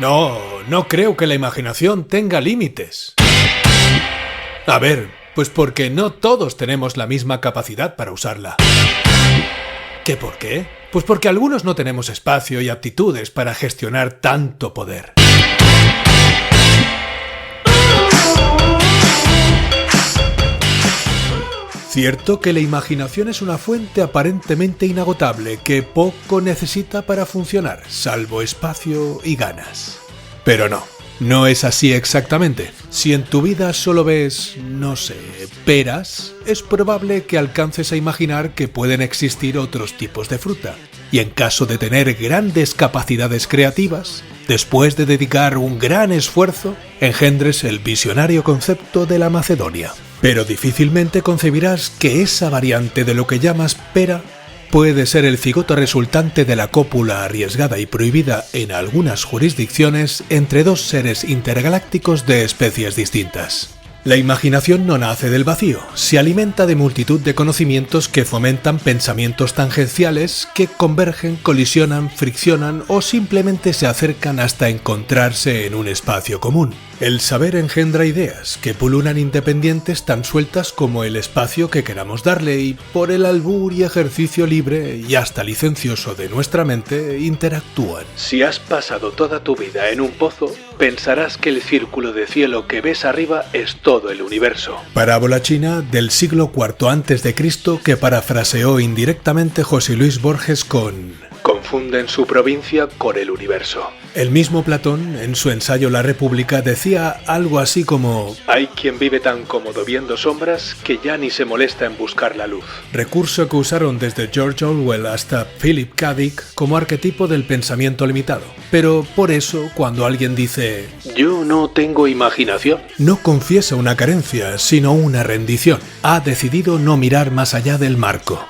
No creo que la imaginación tenga límites. A ver, pues porque no todos tenemos la misma capacidad para usarla. ¿Qué por qué? Pues porque algunos no tenemos espacio y aptitudes para gestionar tanto poder. Cierto que la imaginación es una fuente aparentemente inagotable que poco necesita para funcionar, salvo espacio y ganas. Pero no es así exactamente. Si en tu vida solo ves, peras, es probable que alcances a imaginar que pueden existir otros tipos de fruta. Y en caso de tener grandes capacidades creativas, después de dedicar un gran esfuerzo, engendres el visionario concepto de la Macedonia. Pero difícilmente concebirás que esa variante de lo que llamas pera puede ser el cigoto resultante de la cópula arriesgada y prohibida en algunas jurisdicciones entre dos seres intergalácticos de especies distintas. La imaginación no nace del vacío, se alimenta de multitud de conocimientos que fomentan pensamientos tangenciales que convergen, colisionan, friccionan o simplemente se acercan hasta encontrarse en un espacio común. El saber engendra ideas que pululan independientes tan sueltas como el espacio que queramos darle y por el albur y ejercicio libre y hasta licencioso de nuestra mente interactúan. Si has pasado toda tu vida en un pozo, pensarás que el círculo de cielo que ves arriba es todo el universo. Parábola china del siglo IV a.C. que parafraseó indirectamente José Luis Borges con: confunden su provincia con el universo. El mismo Platón, en su ensayo La República, decía algo así como: hay quien vive tan cómodo viendo sombras que ya ni se molesta en buscar la luz. Recurso que usaron desde George Orwell hasta Philip K. Dick como arquetipo del pensamiento limitado. Pero por eso, cuando alguien dice «yo no tengo imaginación», no confiesa una carencia, sino una rendición. Ha decidido no mirar más allá del marco.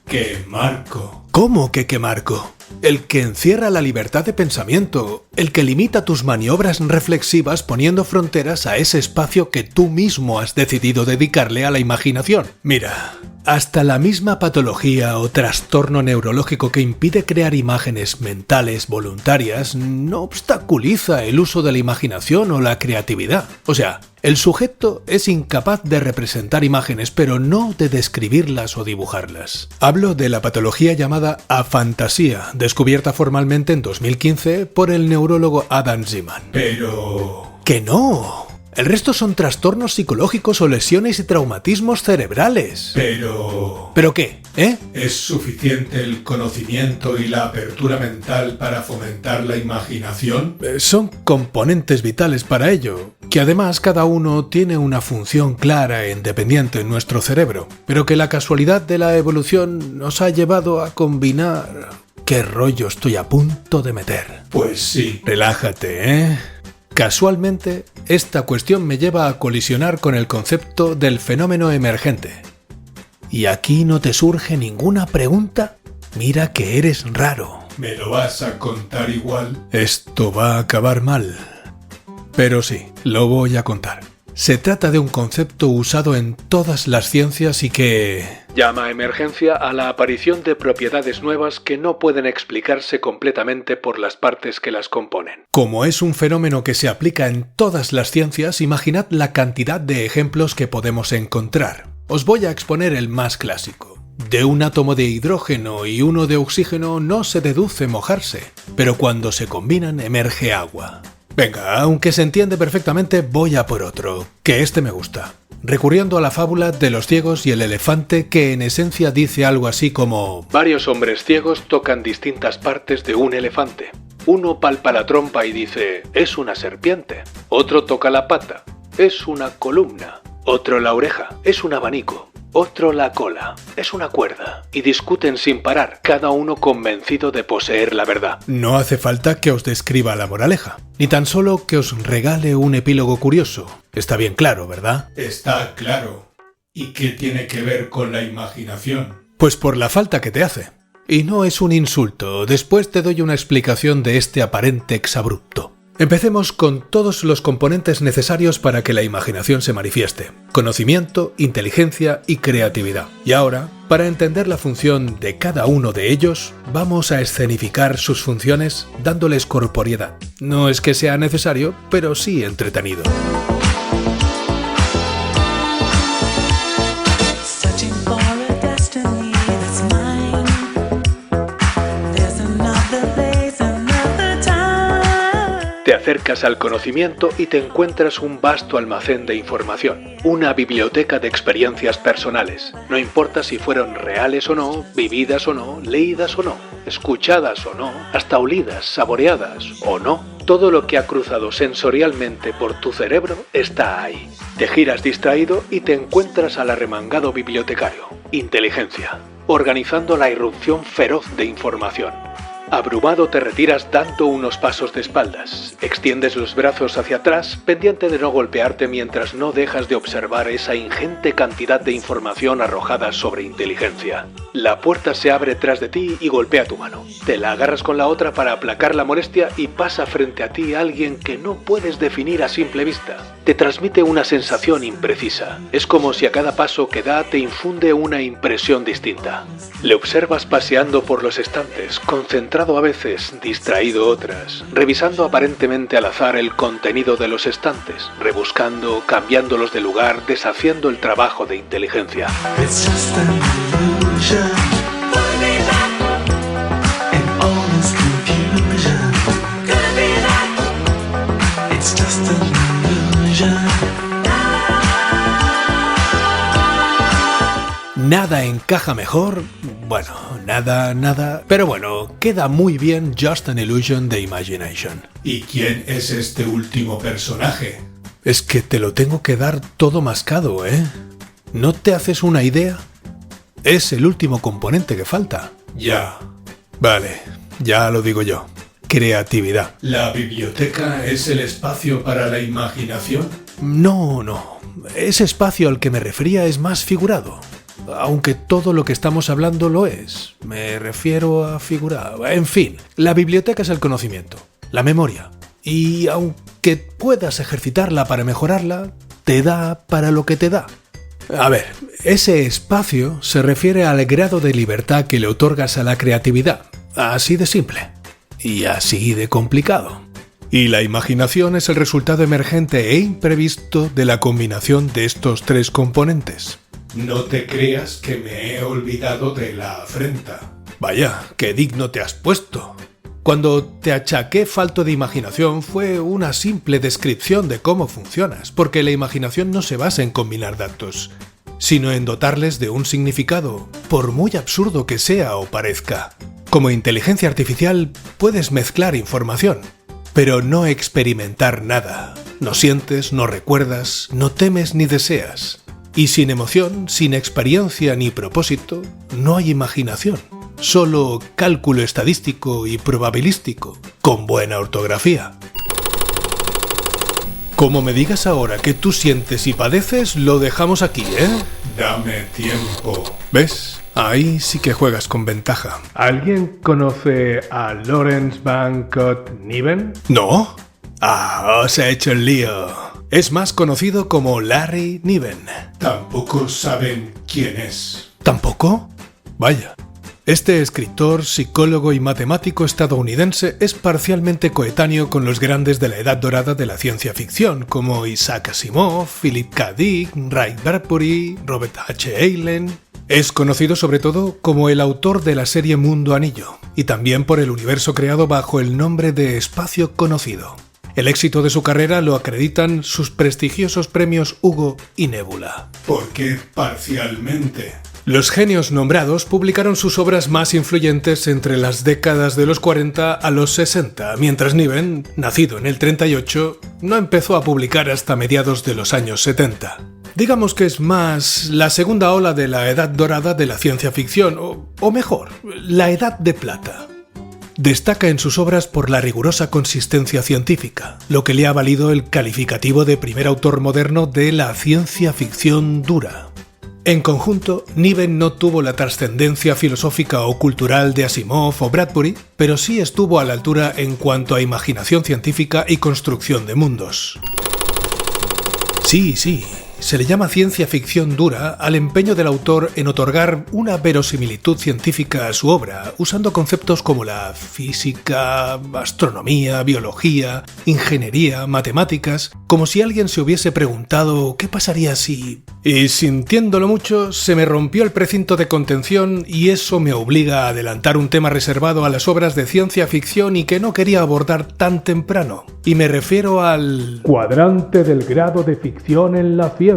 ¿Qué marco? ¿Cómo que qué marco? El que encierra la libertad de pensamiento, el que limita tus maniobras reflexivas poniendo fronteras a ese espacio que tú mismo has decidido dedicarle a la imaginación. Mira, hasta la misma patología o trastorno neurológico que impide crear imágenes mentales voluntarias no obstaculiza el uso de la imaginación o la creatividad. O sea, el sujeto es incapaz de representar imágenes, pero no de describirlas o dibujarlas. Hablo de la patología llamada afantasía, descubierta formalmente en 2015 por el neurólogo Adam Zeman. Pero... ¡que no! El resto son trastornos psicológicos o lesiones y traumatismos cerebrales. Pero... ¿pero qué? ¿Es suficiente el conocimiento y la apertura mental para fomentar la imaginación? Son componentes vitales para ello, que además cada uno tiene una función clara e independiente en nuestro cerebro, pero que la casualidad de la evolución nos ha llevado a combinar... ¿Qué rollo estoy a punto de meter? Pues sí. Relájate, Casualmente, esta cuestión me lleva a colisionar con el concepto del fenómeno emergente. ¿Y aquí no te surge ninguna pregunta? Mira que eres raro. ¿Me lo vas a contar igual? Esto va a acabar mal. Pero sí, lo voy a contar. Se trata de un concepto usado en todas las ciencias y que... llama emergencia a la aparición de propiedades nuevas que no pueden explicarse completamente por las partes que las componen. Como es un fenómeno que se aplica en todas las ciencias, imaginad la cantidad de ejemplos que podemos encontrar. Os voy a exponer el más clásico. De un átomo de hidrógeno y uno de oxígeno no se deduce mojarse, pero cuando se combinan emerge agua. Venga, aunque se entiende perfectamente, voy a por otro, que este me gusta. Recurriendo a la fábula de los ciegos y el elefante, que en esencia dice algo así como: varios hombres ciegos tocan distintas partes de un elefante. Uno palpa la trompa y dice: es una serpiente. Otro toca la pata: es una columna. Otro la oreja: es un abanico. Otro la cola: es una cuerda. Y discuten sin parar, cada uno convencido de poseer la verdad. No hace falta que os describa la moraleja, ni tan solo que os regale un epílogo curioso. Está bien claro, ¿verdad? Está claro. ¿Y qué tiene que ver con la imaginación? Pues por la falta que te hace. Y no es un insulto, después te doy una explicación de este aparente exabrupto. Empecemos con todos los componentes necesarios para que la imaginación se manifieste: conocimiento, inteligencia y creatividad. Y ahora, para entender la función de cada uno de ellos, vamos a escenificar sus funciones dándoles corporeidad. No es que sea necesario, pero sí entretenido. Te acercas al conocimiento y te encuentras un vasto almacén de información, una biblioteca de experiencias personales. No importa si fueron reales o no, vividas o no, leídas o no, escuchadas o no, hasta olidas, saboreadas o no. Todo lo que ha cruzado sensorialmente por tu cerebro está ahí. Te giras distraído y te encuentras al arremangado bibliotecario, inteligencia, organizando la irrupción feroz de información. Abrumado te retiras dando unos pasos de espaldas, extiendes los brazos hacia atrás, pendiente de no golpearte mientras no dejas de observar esa ingente cantidad de información arrojada sobre inteligencia. La puerta se abre tras de ti y golpea tu mano. Te la agarras con la otra para aplacar la molestia y pasa frente a ti alguien que no puedes definir a simple vista. Te transmite una sensación imprecisa. Es como si a cada paso que da te infunde una impresión distinta. Le observas paseando por los estantes, concentrado a veces, distraído otras, revisando aparentemente al azar el contenido de los estantes, rebuscando, cambiándolos de lugar, deshaciendo el trabajo de inteligencia. Nada encaja mejor, bueno, nada, pero bueno, queda muy bien Just an Illusion de Imagination. ¿Y quién es este último personaje? Es que te lo tengo que dar todo mascado, ¿eh? ¿No te haces una idea? Es el último componente que falta. Ya. Vale, ya lo digo yo. Creatividad. ¿La biblioteca es el espacio para la imaginación? No. Ese espacio al que me refería es más figurado. Aunque todo lo que estamos hablando lo es. Me refiero a figurado. En fin, la biblioteca es el conocimiento, la memoria. Y aunque puedas ejercitarla para mejorarla, te da para lo que te da. A ver, ese espacio se refiere al grado de libertad que le otorgas a la creatividad. Así de simple. Y así de complicado. Y la imaginación es el resultado emergente e imprevisto de la combinación de estos tres componentes. No te creas que me he olvidado de la afrenta. Vaya, qué digno te has puesto. Cuando te achaqué falto de imaginación fue una simple descripción de cómo funcionas, porque la imaginación no se basa en combinar datos, sino en dotarles de un significado, por muy absurdo que sea o parezca. Como inteligencia artificial puedes mezclar información, pero no experimentar nada. No sientes, no recuerdas, no temes ni deseas. Y sin emoción, sin experiencia ni propósito, no hay imaginación. Solo cálculo estadístico y probabilístico, con buena ortografía. Como me digas ahora que tú sientes y padeces, lo dejamos aquí, ¿eh? Dame tiempo. ¿Ves? Ahí sí que juegas con ventaja. ¿Alguien conoce a Lawrence Van Cott-Niven? ¿No? Os ha hecho el lío. Es más conocido como Larry Niven. Tampoco saben quién es. ¿Tampoco? Vaya. Este escritor, psicólogo y matemático estadounidense es parcialmente coetáneo con los grandes de la edad dorada de la ciencia ficción, como Isaac Asimov, Philip K. Dick, Ray Bradbury, Robert H. Heinlein. Es conocido sobre todo como el autor de la serie Mundo Anillo, y también por el universo creado bajo el nombre de Espacio Conocido. El éxito de su carrera lo acreditan sus prestigiosos premios Hugo y Nebula. ¿Por qué parcialmente? Los genios nombrados publicaron sus obras más influyentes entre las décadas de los 40 a los 60, mientras Niven, nacido en el 38, no empezó a publicar hasta mediados de los años 70. Digamos que es más la segunda ola de la edad dorada de la ciencia ficción, o mejor, la edad de plata. Destaca en sus obras por la rigurosa consistencia científica, lo que le ha valido el calificativo de primer autor moderno de la ciencia ficción dura. En conjunto, Niven no tuvo la trascendencia filosófica o cultural de Asimov o Bradbury, pero sí estuvo a la altura en cuanto a imaginación científica y construcción de mundos. Sí, se le llama ciencia ficción dura al empeño del autor en otorgar una verosimilitud científica a su obra, usando conceptos como la física, astronomía, biología, ingeniería, matemáticas, como si alguien se hubiese preguntado ¿qué pasaría si...? Y sintiéndolo mucho, se me rompió el precinto de contención y eso me obliga a adelantar un tema reservado a las obras de ciencia ficción y que no quería abordar tan temprano. Y me refiero al... Cuadrante del grado de ficción en la ciencia,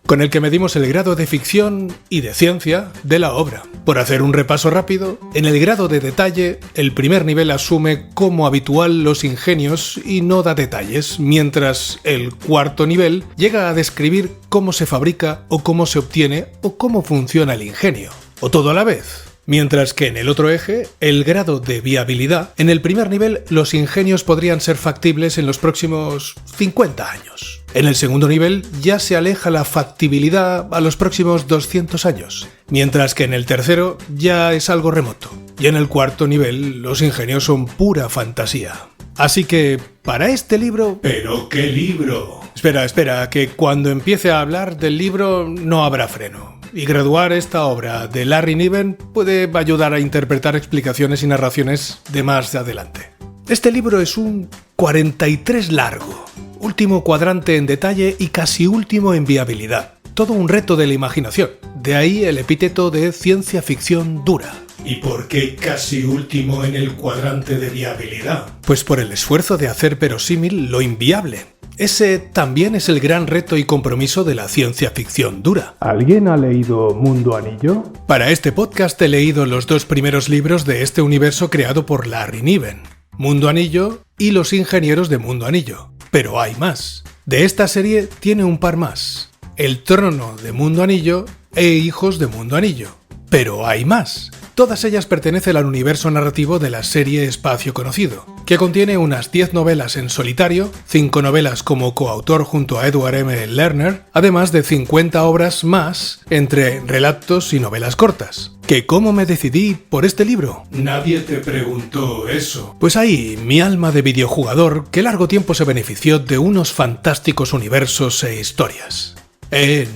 con el que medimos el grado de ficción y de ciencia de la obra. Por hacer un repaso rápido, en el grado de detalle, el primer nivel asume como habitual los ingenios y no da detalles, mientras el cuarto nivel llega a describir cómo se fabrica o cómo se obtiene o cómo funciona el ingenio, o todo a la vez. Mientras que en el otro eje, el grado de viabilidad, en el primer nivel los ingenios podrían ser factibles en los próximos 50 años. En el segundo nivel ya se aleja la factibilidad a los próximos 200 años, mientras que en el tercero ya es algo remoto. Y en el cuarto nivel los ingenios son pura fantasía. Así que, para este libro... ¿Pero qué libro? Espera, que cuando empiece a hablar del libro no habrá freno. Y graduar esta obra de Larry Niven puede ayudar a interpretar explicaciones y narraciones de más adelante. Este libro es un 43 largo, último cuadrante en detalle y casi último en viabilidad. Todo un reto de la imaginación, de ahí el epíteto de ciencia ficción dura. ¿Y por qué casi último en el cuadrante de viabilidad? Pues por el esfuerzo de hacer verosímil lo inviable. Ese también es el gran reto y compromiso de la ciencia ficción dura. ¿Alguien ha leído Mundo Anillo? Para este podcast he leído los 2 primeros libros de este universo creado por Larry Niven, Mundo Anillo y Los Ingenieros de Mundo Anillo. Pero hay más. De esta serie tiene un par más. El Trono de Mundo Anillo e Hijos de Mundo Anillo. Pero hay más. Todas ellas pertenecen al universo narrativo de la serie Espacio Conocido, que contiene unas 10 novelas en solitario, 5 novelas como coautor junto a Edward M. Lerner, además de 50 obras más entre relatos y novelas cortas. ¿Que cómo me decidí por este libro? Nadie te preguntó eso. Pues ahí, mi alma de videojugador que largo tiempo se benefició de unos fantásticos universos e historias.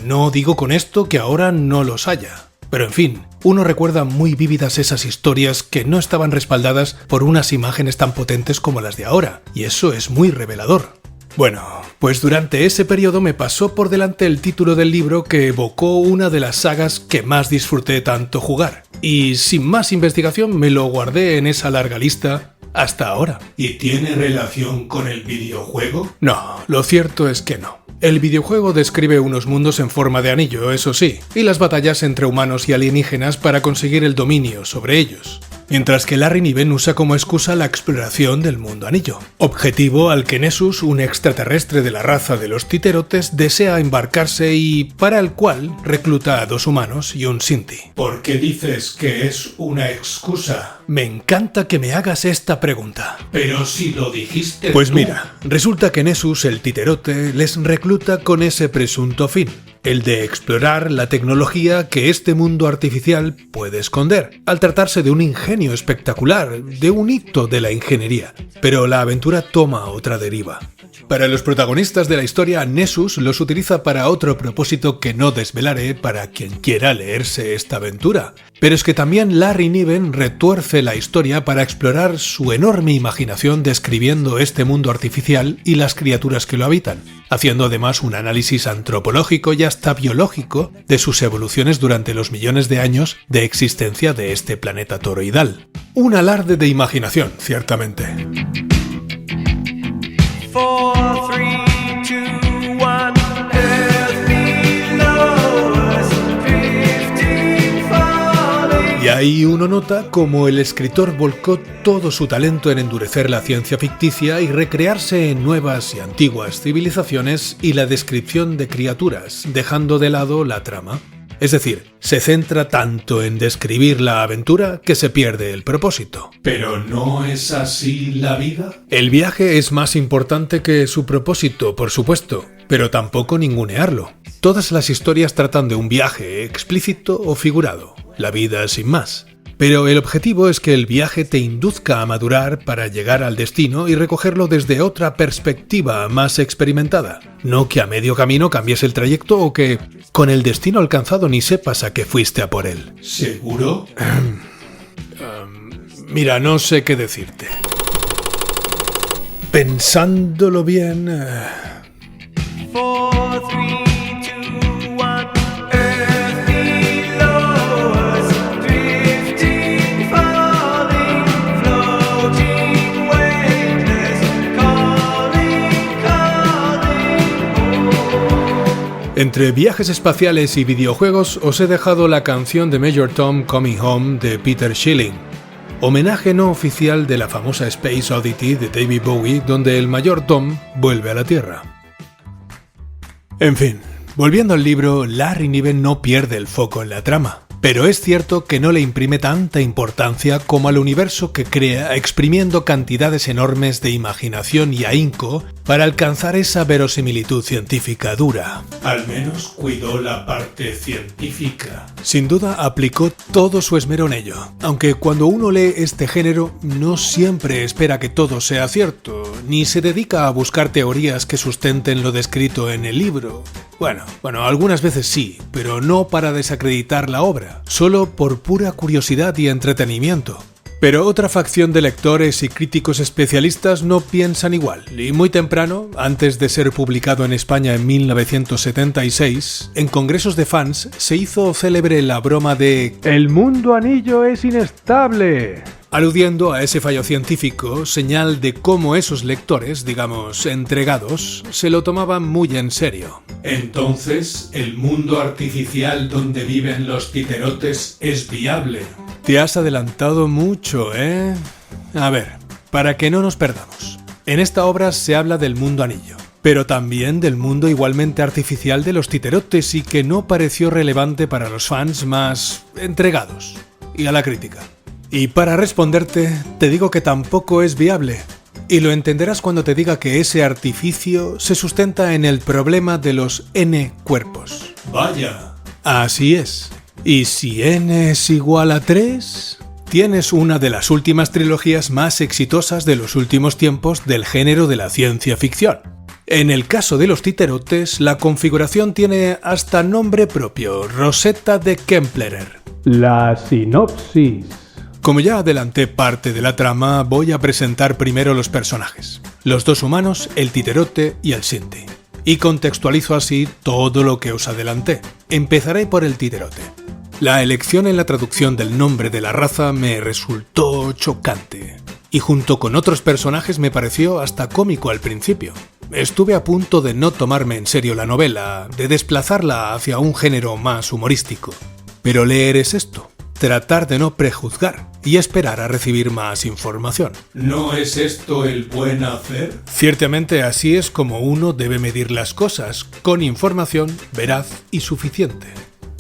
No digo con esto que ahora no los haya. Pero en fin, uno recuerda muy vívidas esas historias que no estaban respaldadas por unas imágenes tan potentes como las de ahora, y eso es muy revelador. Bueno, pues durante ese periodo me pasó por delante el título del libro que evocó una de las sagas que más disfruté tanto jugar, y sin más investigación me lo guardé en esa larga lista hasta ahora. ¿Y tiene relación con el videojuego? No, lo cierto es que no. El videojuego describe unos mundos en forma de anillo, eso sí, y las batallas entre humanos y alienígenas para conseguir el dominio sobre ellos. Mientras que Larry Niven usa como excusa la exploración del mundo anillo, objetivo al que Nessus, un extraterrestre de la raza de los titerotes, desea embarcarse y para el cual recluta a 2 humanos y un Sinti. ¿Por qué dices que es una excusa? Me encanta que me hagas esta pregunta. Pero si lo dijiste Pues tú. mira, resulta que Nessus, el titerote, les recluta con ese presunto fin, el de explorar la tecnología que este mundo artificial puede esconder, al tratarse de un ingenio espectacular, de un hito de la ingeniería. Pero la aventura toma otra deriva. Para los protagonistas de la historia, Nessus los utiliza para otro propósito que no desvelaré para quien quiera leerse esta aventura. Pero es que también Larry Niven retuerce la historia para explorar su enorme imaginación describiendo este mundo artificial y las criaturas que lo habitan, haciendo además un análisis antropológico y hasta biológico de sus evoluciones durante los millones de años de existencia de este planeta toroidal. Un alarde de imaginación, ciertamente. 4, 3, 2, 1. Earth below us, drifting, falling. Y ahí uno nota cómo el escritor volcó todo su talento en endurecer la ciencia ficticia y recrearse en nuevas y antiguas civilizaciones y la descripción de criaturas, dejando de lado la trama. Es decir, se centra tanto en describir la aventura que se pierde el propósito. ¿Pero no es así la vida? El viaje es más importante que su propósito, por supuesto, pero tampoco ningunearlo. Todas las historias tratan de un viaje, explícito o figurado, la vida sin más. Pero el objetivo es que el viaje te induzca a madurar para llegar al destino y recogerlo desde otra perspectiva más experimentada. No que a medio camino cambies el trayecto o que con el destino alcanzado ni sepas a qué fuiste a por él. ¿Seguro? Mira, no sé qué decirte. Pensándolo bien... 4, 3, 2, 1. Earth below us, drifting, falling, floating, weightless, calling, calling home. Entre viajes espaciales y videojuegos os he dejado la canción de Major Tom Coming Home de Peter Schilling, homenaje no oficial de la famosa Space Oddity de David Bowie, donde el Mayor Tom vuelve a la Tierra. En fin, volviendo al libro, Larry Niven no pierde el foco en la trama, pero es cierto que no le imprime tanta importancia como al universo que crea, exprimiendo cantidades enormes de imaginación y ahínco para alcanzar esa verosimilitud científica dura. Al menos cuidó la parte científica. Sin duda aplicó todo su esmero en ello, aunque cuando uno lee este género no siempre espera que todo sea cierto, ni se dedica a buscar teorías que sustenten lo descrito en el libro. Bueno, algunas veces sí, pero no para desacreditar la obra, solo por pura curiosidad y entretenimiento. Pero otra facción de lectores y críticos especialistas no piensan igual, y muy temprano, antes de ser publicado en España en 1976, en congresos de fans se hizo célebre la broma de El mundo anillo es inestable. aludiendo a ese fallo científico, señal de cómo esos lectores, digamos, entregados, se lo tomaban muy en serio. Entonces, ¿el mundo artificial donde viven los titerotes es viable? Te has adelantado mucho, ¿eh? A ver, para que no nos perdamos. En esta obra se habla del mundo anillo, pero también del mundo igualmente artificial de los titerotes y que no pareció relevante para los fans más entregados y a la crítica. Y para responderte, te digo que tampoco es viable. Y lo entenderás cuando te diga que ese artificio se sustenta en el problema de los n cuerpos. Vaya. Así es. Y si n es igual a 3, tienes una de las últimas trilogías más exitosas de los últimos tiempos del género de la ciencia ficción. En el caso de los titerotes, la configuración tiene hasta nombre propio, Rosetta de Kemplerer. La sinopsis. Como ya adelanté parte de la trama, voy a presentar primero los personajes. Los dos humanos, el titerote y el Sinti. Y contextualizo así todo lo que os adelanté. Empezaré por el titerote. La elección en la traducción del nombre de la raza me resultó chocante. Y junto con otros personajes me pareció hasta cómico al principio. Estuve a punto de no tomarme en serio la novela, de desplazarla hacia un género más humorístico. Pero leer es esto. Tratar de no prejuzgar y esperar a recibir más información. ¿No es esto el buen hacer? Ciertamente así es como uno debe medir las cosas, con información veraz y suficiente.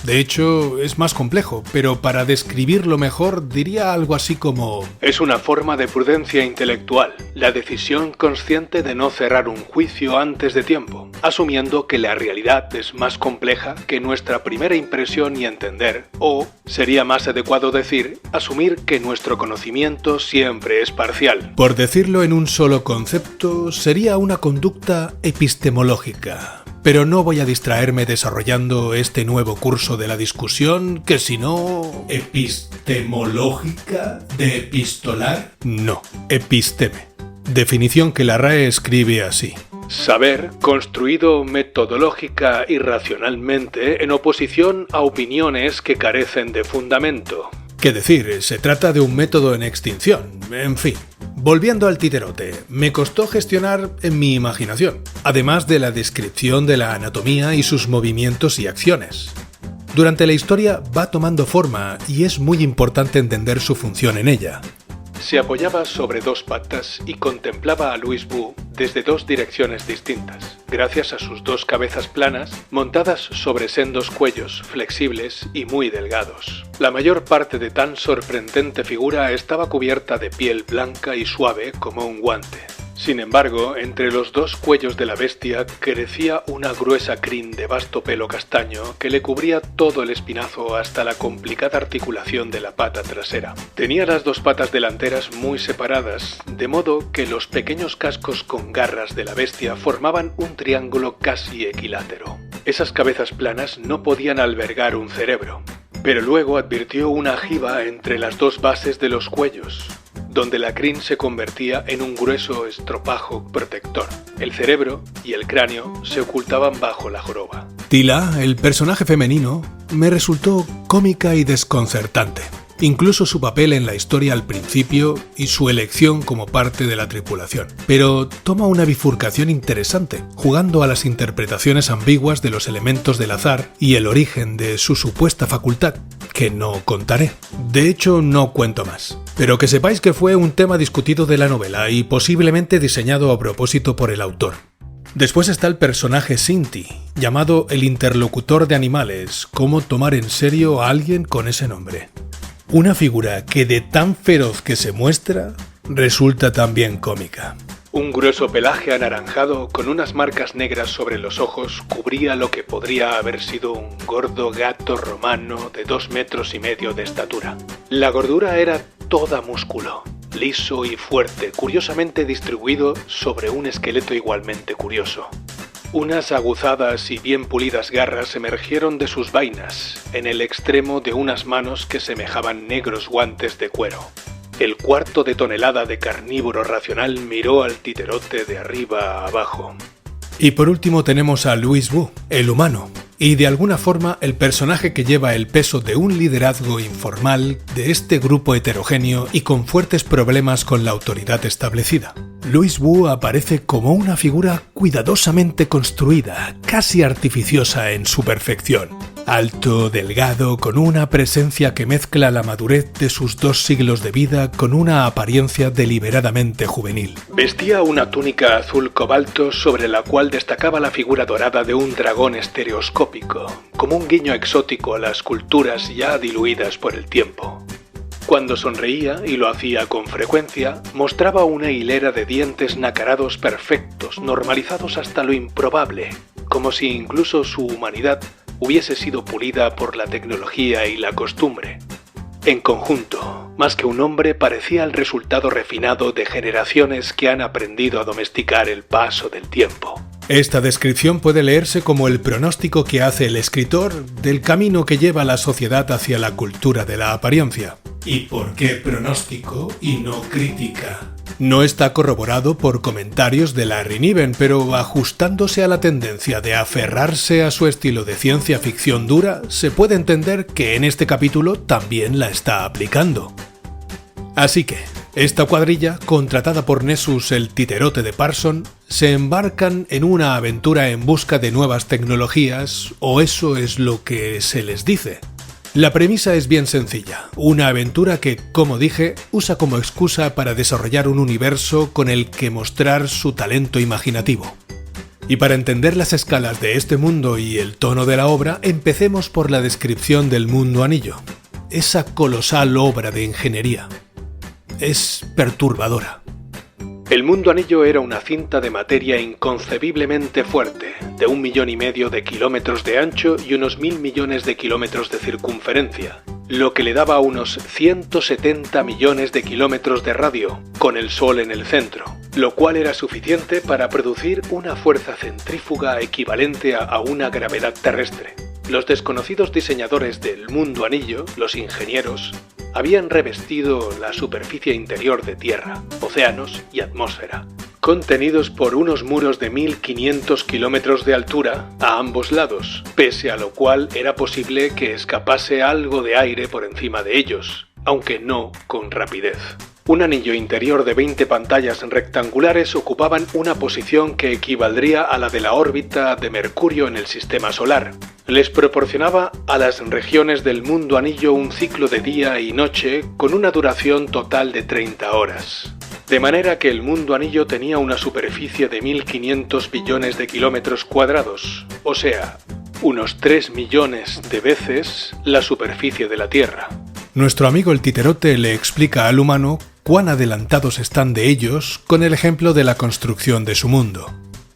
De hecho, es más complejo, pero para describirlo mejor diría algo así como: es una forma de prudencia intelectual, la decisión consciente de no cerrar un juicio antes de tiempo, asumiendo que la realidad es más compleja que nuestra primera impresión y entender, o, sería más adecuado decir, asumir que nuestro conocimiento siempre es parcial. Por decirlo en un solo concepto, sería una conducta epistemológica. Pero no voy a distraerme desarrollando este nuevo curso de la discusión, que si no... ¿Epistemológica? ¿De epistolar? No, episteme. Definición que la RAE escribe así: saber construido metodológica y racionalmente en oposición a opiniones que carecen de fundamento. ¿Qué decir? Se trata de un método en extinción. En fin, volviendo al titerote, me costó gestionar en mi imaginación, además de la descripción de la anatomía y sus movimientos y acciones. Durante la historia va tomando forma y es muy importante entender su función en ella. Se apoyaba sobre dos patas y contemplaba a Louis Wu desde dos direcciones distintas, gracias a sus dos cabezas planas montadas sobre sendos cuellos flexibles y muy delgados. La mayor parte de tan sorprendente figura estaba cubierta de piel blanca y suave como un guante. Sin embargo, entre los dos cuellos de la bestia crecía una gruesa crin de vasto pelo castaño que le cubría todo el espinazo hasta la complicada articulación de la pata trasera. Tenía las dos patas delanteras muy separadas, de modo que los pequeños cascos con garras de la bestia formaban un triángulo casi equilátero. Esas cabezas planas no podían albergar un cerebro, pero luego advirtió una jiba entre las dos bases de los cuellos, donde la crin se convertía en un grueso estropajo protector. El cerebro y el cráneo se ocultaban bajo la joroba. Tila, el personaje femenino, me resultó cómica y desconcertante. Incluso su papel en la historia al principio y su elección como parte de la tripulación. Pero toma una bifurcación interesante, jugando a las interpretaciones ambiguas de los elementos del azar y el origen de su supuesta facultad, que no contaré. De hecho, no cuento más. Pero que sepáis que fue un tema discutido de la novela y posiblemente diseñado a propósito por el autor. Después está el personaje Sinti, llamado el interlocutor de animales. ¿Cómo tomar en serio a alguien con ese nombre? Una figura que de tan feroz que se muestra, resulta también cómica. Un grueso pelaje anaranjado con unas marcas negras sobre los ojos cubría lo que podría haber sido un gordo gato romano de 2,5 metros de estatura. La gordura era toda músculo, liso y fuerte, curiosamente distribuido sobre un esqueleto igualmente curioso. Unas aguzadas y bien pulidas garras emergieron de sus vainas, en el extremo de unas manos que semejaban negros guantes de cuero. El 1/4 de tonelada de carnívoro racional miró al titerote de arriba a abajo. Y por último tenemos a Louis Wu, el humano, y de alguna forma el personaje que lleva el peso de un liderazgo informal de este grupo heterogéneo y con fuertes problemas con la autoridad establecida. Louis Wu aparece como una figura cuidadosamente construida, casi artificiosa en su perfección. Alto, delgado, con una presencia que mezcla la madurez de sus 2 siglos de vida con una apariencia deliberadamente juvenil. Vestía una túnica azul cobalto sobre la cual destacaba la figura dorada de un dragón estereoscópico, como un guiño exótico a las culturas ya diluidas por el tiempo. Cuando sonreía, y lo hacía con frecuencia, mostraba una hilera de dientes nacarados perfectos, normalizados hasta lo improbable, como si incluso su humanidad hubiese sido pulida por la tecnología y la costumbre. En conjunto, más que un hombre, parecía el resultado refinado de generaciones que han aprendido a domesticar el paso del tiempo. Esta descripción puede leerse como el pronóstico que hace el escritor del camino que lleva la sociedad hacia la cultura de la apariencia. ¿Y por qué pronóstico y no crítica? No está corroborado por comentarios de Larry Niven, pero ajustándose a la tendencia de aferrarse a su estilo de ciencia ficción dura, se puede entender que en este capítulo también la está aplicando. Así que, esta cuadrilla, contratada por Nessus el titerote de Parson, se embarcan en una aventura en busca de nuevas tecnologías, o eso es lo que se les dice. La premisa es bien sencilla, una aventura que, como dije, usa como excusa para desarrollar un universo con el que mostrar su talento imaginativo. Y para entender las escalas de este mundo y el tono de la obra, empecemos por la descripción del mundo anillo. Esa colosal obra de ingeniería. Es perturbadora. El mundo anillo era una cinta de materia inconcebiblemente fuerte, de 1,5 millones de kilómetros de ancho y unos 1.000 millones de kilómetros de circunferencia, lo que le daba unos 170 millones de kilómetros de radio, con el Sol en el centro, lo cual era suficiente para producir una fuerza centrífuga equivalente a una gravedad terrestre. Los desconocidos diseñadores del mundo anillo, los ingenieros, habían revestido la superficie interior de tierra, océanos y atmósfera, contenidos por unos muros de 1.500 kilómetros de altura a ambos lados, pese a lo cual era posible que escapase algo de aire por encima de ellos, aunque no con rapidez. Un anillo interior de 20 pantallas rectangulares ocupaban una posición que equivaldría a la de la órbita de Mercurio en el sistema solar. Les proporcionaba a las regiones del mundo anillo un ciclo de día y noche con una duración total de 30 horas. De manera que el mundo anillo tenía una superficie de 1.500 billones de kilómetros cuadrados, o sea, unos 3 millones de veces la superficie de la Tierra. Nuestro amigo el titerote le explica al humano cuán adelantados están de ellos con el ejemplo de la construcción de su mundo.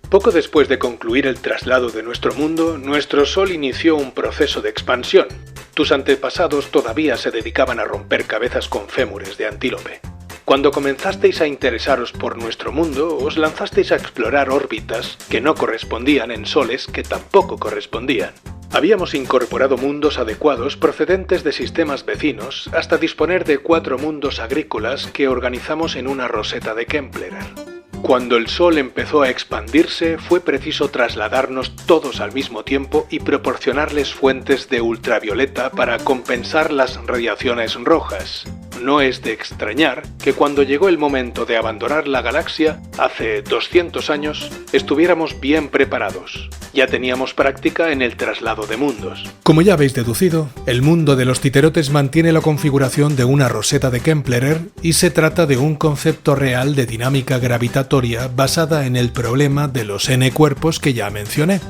Poco después de concluir el traslado de nuestro mundo, nuestro Sol inició un proceso de expansión. Tus antepasados todavía se dedicaban a romper cabezas con fémures de antílope. Cuando comenzasteis a interesaros por nuestro mundo, os lanzasteis a explorar órbitas que no correspondían en soles que tampoco correspondían. Habíamos incorporado mundos adecuados procedentes de sistemas vecinos hasta disponer de 4 mundos agrícolas que organizamos en una roseta de Kepler. Cuando el Sol empezó a expandirse, fue preciso trasladarnos todos al mismo tiempo y proporcionarles fuentes de ultravioleta para compensar las radiaciones rojas. No es de extrañar que cuando llegó el momento de abandonar la galaxia, hace 200 años, estuviéramos bien preparados. Ya teníamos práctica en el traslado de mundos. Como ya habéis deducido, el mundo de los titerotes mantiene la configuración de una roseta de Kepler y se trata de un concepto real de dinámica gravitatoria basada en el problema de los n cuerpos que ya mencioné.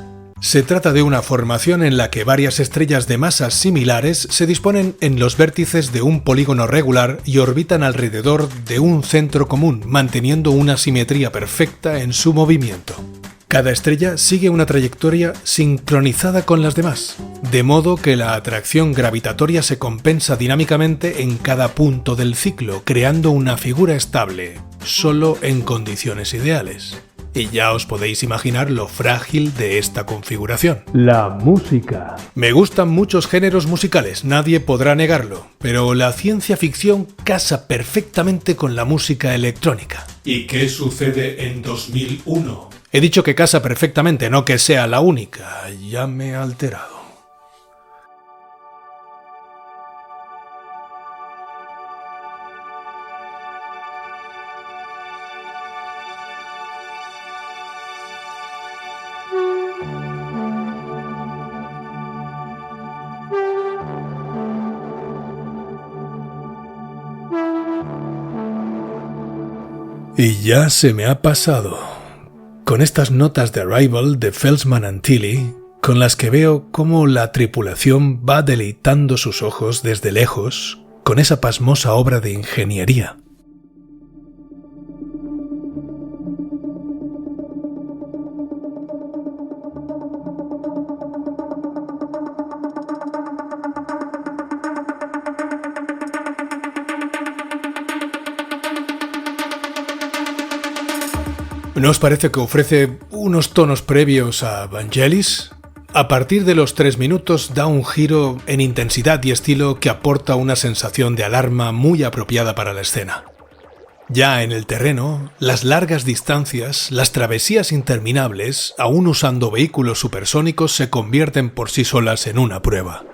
Se trata de una formación en la que varias estrellas de masas similares se disponen en los vértices de un polígono regular y orbitan alrededor de un centro común, manteniendo una simetría perfecta en su movimiento. Cada estrella sigue una trayectoria sincronizada con las demás, de modo que la atracción gravitatoria se compensa dinámicamente en cada punto del ciclo, creando una figura estable, solo en condiciones ideales. Y ya os podéis imaginar lo frágil de esta configuración. La música. Me gustan muchos géneros musicales, nadie podrá negarlo, pero la ciencia ficción casa perfectamente con la música electrónica. ¿Y qué sucede en 2001? He dicho que casa perfectamente, no que sea la única. Ya me he alterado. Y ya se me ha pasado. Con estas notas de Arrival de Felsman and Tilly, con las que veo cómo la tripulación va deleitando sus ojos desde lejos con esa pasmosa obra de ingeniería. ¿No os parece que ofrece unos tonos previos a Vangelis? A partir de los 3 minutos da un giro en intensidad y estilo que aporta una sensación de alarma muy apropiada para la escena. Ya en el terreno, las largas distancias, las travesías interminables, aún usando vehículos supersónicos, se convierten por sí solas en una prueba.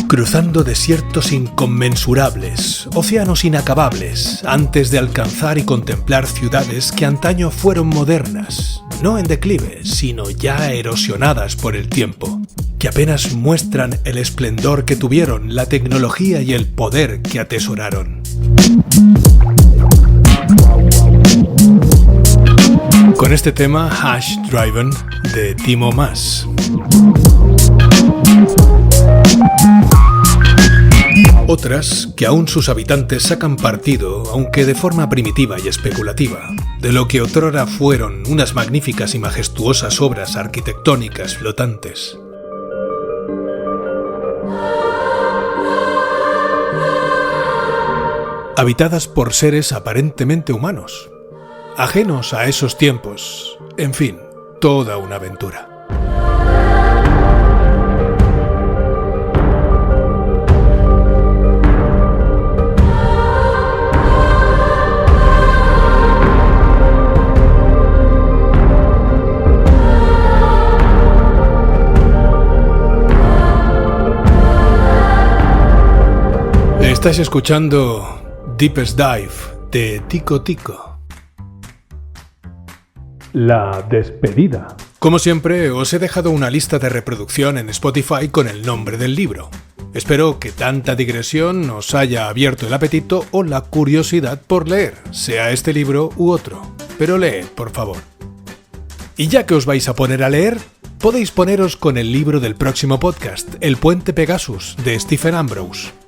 Cruzando desiertos inconmensurables, océanos inacabables, antes de alcanzar y contemplar ciudades que antaño fueron modernas, no en declive, sino ya erosionadas por el tiempo, que apenas muestran el esplendor que tuvieron, la tecnología y el poder que atesoraron. Con este tema, Hash Driven, de Timo Maas. Otras que aún sus habitantes sacan partido, aunque de forma primitiva y especulativa, de lo que otrora fueron unas magníficas y majestuosas obras arquitectónicas flotantes. Habitadas por seres aparentemente humanos, ajenos a esos tiempos, en fin, toda una aventura. Estás escuchando Deepest Dive de Tico Tico. La despedida. Como siempre, os he dejado una lista de reproducción en Spotify con el nombre del libro. Espero que tanta digresión os haya abierto el apetito o la curiosidad por leer, sea este libro u otro. Pero leed, por favor. Y ya que os vais a poner a leer, podéis poneros con el libro del próximo podcast, El puente Pegasus, de Stephen Ambrose.